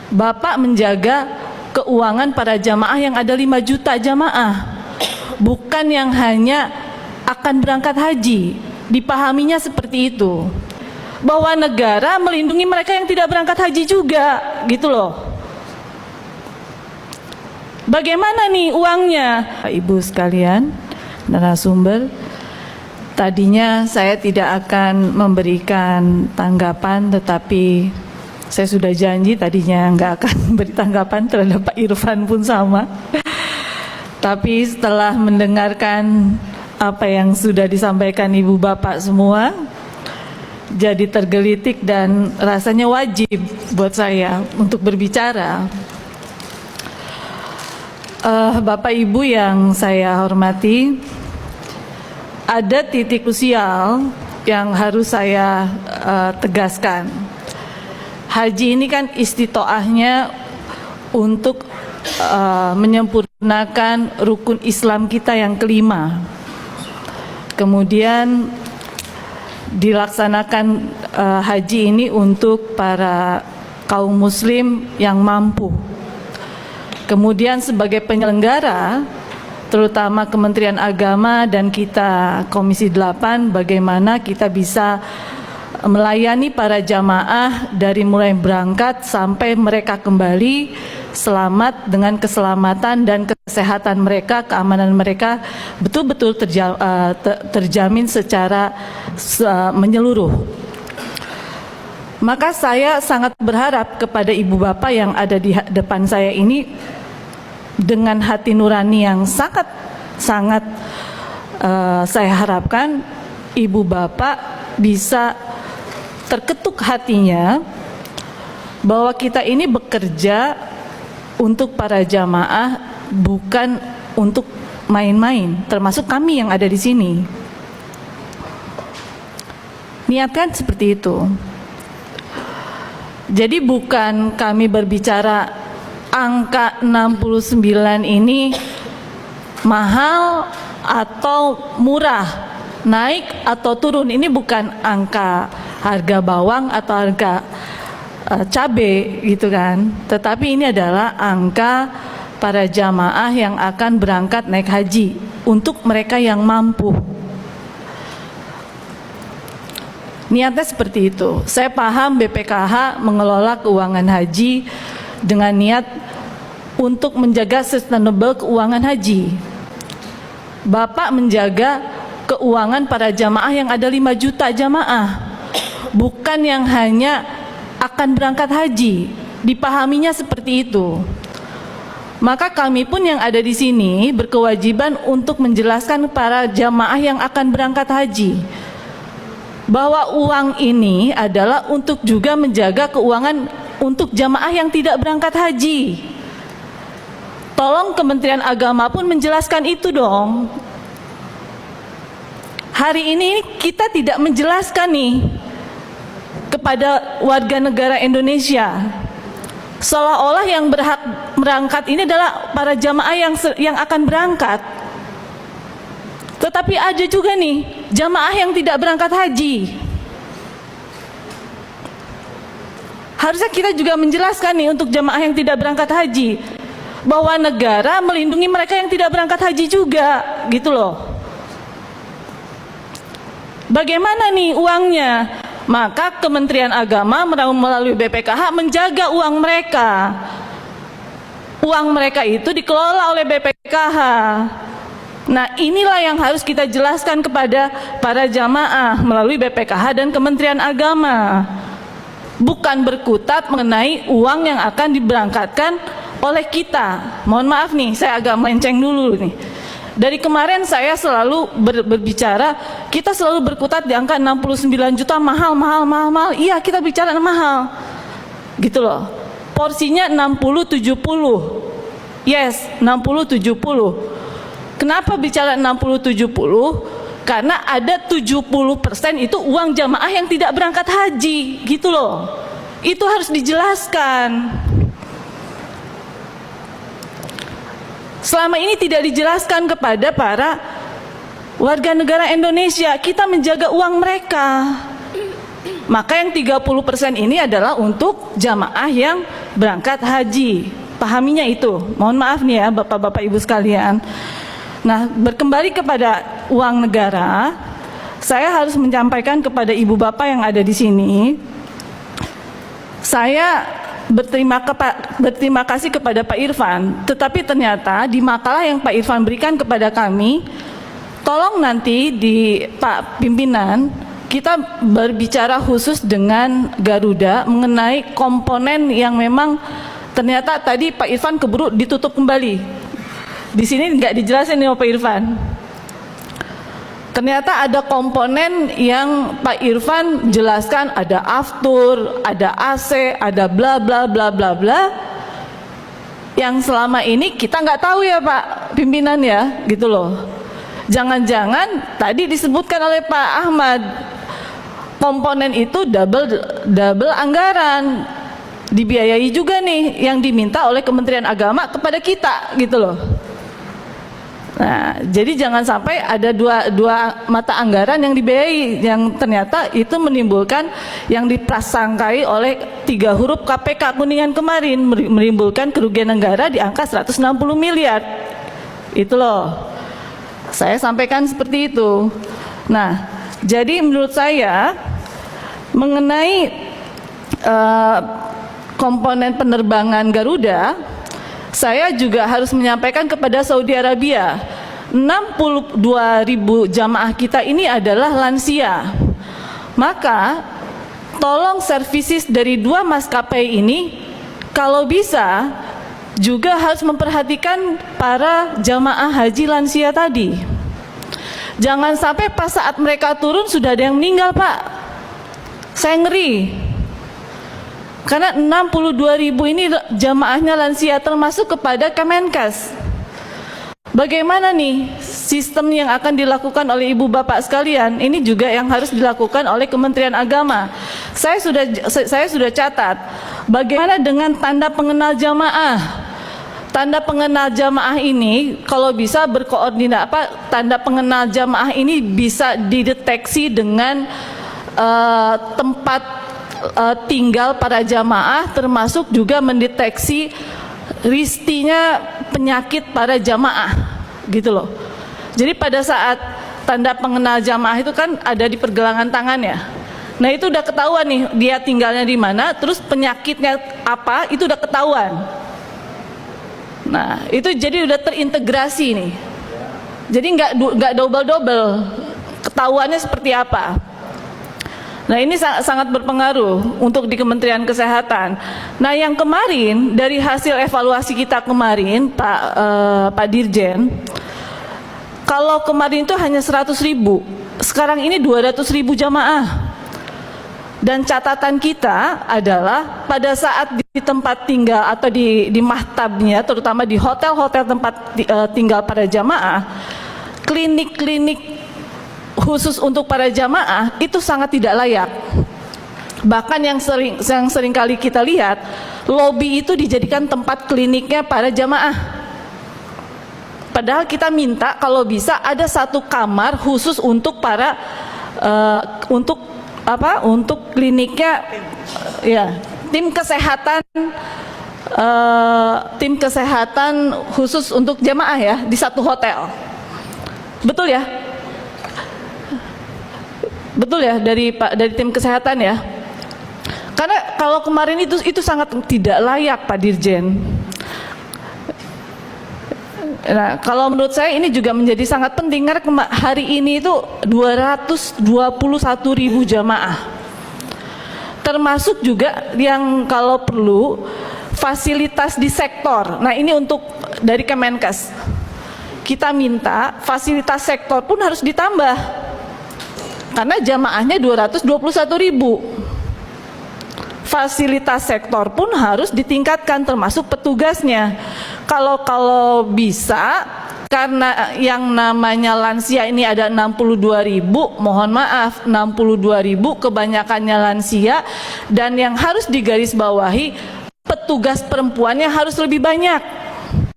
Bapak menjaga keuangan para jamaah yang ada 5 juta jamaah, bukan yang hanya akan berangkat haji. Dipahaminya seperti itu, bahwa negara melindungi mereka yang tidak berangkat haji juga, gitu loh. Bagaimana nih uangnya? Ibu sekalian, narasumber, tadinya saya tidak akan memberikan tanggapan, tetapi saya sudah janji tadinya nggak akan beri tanggapan terhadap Pak Irfan pun sama. Tapi setelah mendengarkan apa yang sudah disampaikan Ibu Bapak semua, jadi tergelitik dan rasanya wajib buat saya untuk berbicara. Bapak Ibu yang saya hormati, ada titik krusial yang harus saya tegaskan. Haji ini kan istitoahnya untuk menyempurnakan rukun Islam kita yang kelima. Kemudian dilaksanakan haji ini untuk para kaum muslim yang mampu. Kemudian sebagai penyelenggara, terutama Kementerian Agama dan kita Komisi 8, bagaimana kita bisa melayani para jamaah dari mulai berangkat sampai mereka kembali selamat, dengan keselamatan dan kesehatan mereka, keamanan mereka betul-betul terjamin secara menyeluruh. Maka saya sangat berharap kepada Ibu Bapak yang ada di depan saya ini, dengan hati nurani yang sangat saya harapkan Ibu Bapak bisa terketuk hatinya bahwa kita ini bekerja untuk para jamaah, bukan untuk main-main, termasuk kami yang ada di sini. Niatkan seperti itu. Jadi bukan kami berbicara angka 69 ini mahal atau murah, naik atau turun. Ini bukan angka harga bawang atau harga cabai gitu kan. Tetapi ini adalah angka para jamaah yang akan berangkat naik haji untuk mereka yang mampu. Niatnya seperti itu. Saya paham BPKH mengelola keuangan haji dengan niat untuk menjaga sustainable keuangan haji. Bapak menjaga keuangan para jamaah yang ada 5 juta jamaah, bukan yang hanya akan berangkat haji. Dipahaminya seperti itu. Maka kami pun yang ada di sini berkewajiban untuk menjelaskan para jamaah yang akan berangkat haji bahwa uang ini adalah untuk juga menjaga keuangan untuk jamaah yang tidak berangkat haji. Tolong Kementerian Agama pun menjelaskan itu dong. Hari ini kita tidak menjelaskan nih kepada warga negara Indonesia, seolah-olah yang berhak berangkat ini adalah para jamaah yang akan berangkat. Tetapi ada juga nih jamaah yang tidak berangkat haji. Harusnya kita juga menjelaskan nih untuk jamaah yang tidak berangkat haji, bahwa negara melindungi mereka yang tidak berangkat haji juga, gitu loh. Bagaimana nih uangnya? Maka Kementerian Agama melalui BPKH menjaga uang mereka. Uang mereka itu dikelola oleh BPKH. Nah, inilah yang harus kita jelaskan kepada para jamaah melalui BPKH dan Kementerian Agama. Bukan berkutat mengenai uang yang akan diberangkatkan oleh kita. Mohon maaf nih, saya agak melenceng dulu nih. Dari kemarin saya selalu berbicara, kita selalu berkutat di angka 69 juta, mahal. Iya, kita bicara mahal. Gitu loh. Porsinya 60-70. Yes, 60-70. Kenapa bicara 60-70? Karena ada 70% itu uang jamaah yang tidak berangkat haji, gitu loh. Itu harus dijelaskan. Selama ini tidak dijelaskan kepada para warga negara Indonesia. Kita menjaga uang mereka. Maka yang 30% ini adalah untuk jamaah yang berangkat haji. Pahaminya itu. Mohon maaf nih ya Bapak-bapak Ibu sekalian. Nah, berkembali kepada uang negara, saya harus menyampaikan kepada Ibu Bapak yang ada di sini, saya berterima kasih kepada Pak Irfan, tetapi ternyata di makalah yang Pak Irfan berikan kepada kami, tolong nanti di Pak Pimpinan, kita berbicara khusus dengan Garuda mengenai komponen yang memang ternyata tadi Pak Irfan keburu ditutup kembali. Di sini nggak dijelasin nih Pak Irfan. Ternyata ada komponen yang Pak Irfan jelaskan, ada aftur, ada AC, ada bla bla bla bla bla, yang selama ini kita nggak tahu ya Pak Pimpinan ya, gitu loh. Jangan-jangan tadi disebutkan oleh Pak Ahmad, komponen itu double anggaran, dibiayai juga nih yang diminta oleh Kementerian Agama kepada kita, gitu loh. Nah, jadi jangan sampai ada dua mata anggaran yang dibiayai, yang ternyata itu menimbulkan yang diprasangkai oleh 3 huruf KPK Kuningan kemarin, menimbulkan kerugian negara di angka 160 miliar. Itu loh, saya sampaikan seperti itu. Nah, jadi menurut saya mengenai komponen penerbangan Garuda, saya juga harus menyampaikan kepada Saudi Arabia, 62.000 jamaah kita ini adalah lansia. Maka tolong services dari 2 maskapai ini kalau bisa juga harus memperhatikan para jamaah haji lansia tadi. Jangan sampai pas saat mereka turun sudah ada yang meninggal Pak. Saya ngeri. Karena 62.000 ini jamaahnya lansia, termasuk kepada Kemenkes. Bagaimana nih sistem yang akan dilakukan oleh ibu bapak sekalian? Ini juga yang harus dilakukan oleh Kementerian Agama. Saya sudah catat. Bagaimana dengan tanda pengenal jamaah? Tanda pengenal jamaah ini kalau bisa berkoordinat tanda pengenal jamaah ini bisa dideteksi dengan tempat tinggal para jamaah, termasuk juga mendeteksi ristinya penyakit para jamaah, gitu loh. Jadi pada saat tanda pengenal jamaah itu kan ada di pergelangan tangan ya. Nah itu udah ketahuan nih dia tinggalnya di mana, terus penyakitnya apa, itu udah ketahuan. Nah itu jadi udah terintegrasi nih. Jadi nggak double ketahuannya seperti apa. Nah ini sangat berpengaruh untuk di Kementerian Kesehatan. Nah yang kemarin dari hasil evaluasi kita kemarin Pak Dirjen, kalau kemarin itu hanya 100.000, sekarang ini 200.000 jamaah. Dan catatan kita adalah pada saat di tempat tinggal atau di mahtabnya, terutama di hotel-hotel tempat tinggal para jamaah, klinik-klinik khusus untuk para jamaah itu sangat tidak layak. Bahkan yang sering kali kita lihat, lobi itu dijadikan tempat kliniknya para jamaah. Padahal kita minta kalau bisa ada 1 kamar khusus untuk para untuk kliniknya ya, tim kesehatan khusus untuk jamaah ya di 1 hotel. Betul ya? Betul ya dari tim kesehatan ya. Karena kalau kemarin itu sangat tidak layak Pak Dirjen. Nah, kalau menurut saya ini juga menjadi sangat penting karena hari ini itu 221.000 jamaah. Termasuk juga yang kalau perlu fasilitas di sektor. Nah, ini untuk dari Kemenkes. Kita minta fasilitas sektor pun harus ditambah. Karena jamaahnya 221.000. Fasilitas sektor pun harus ditingkatkan termasuk petugasnya. Kalau bisa, karena yang namanya lansia ini ada 62.000, mohon maaf 62.000 kebanyakannya lansia, dan yang harus digarisbawahi petugas perempuannya harus lebih banyak.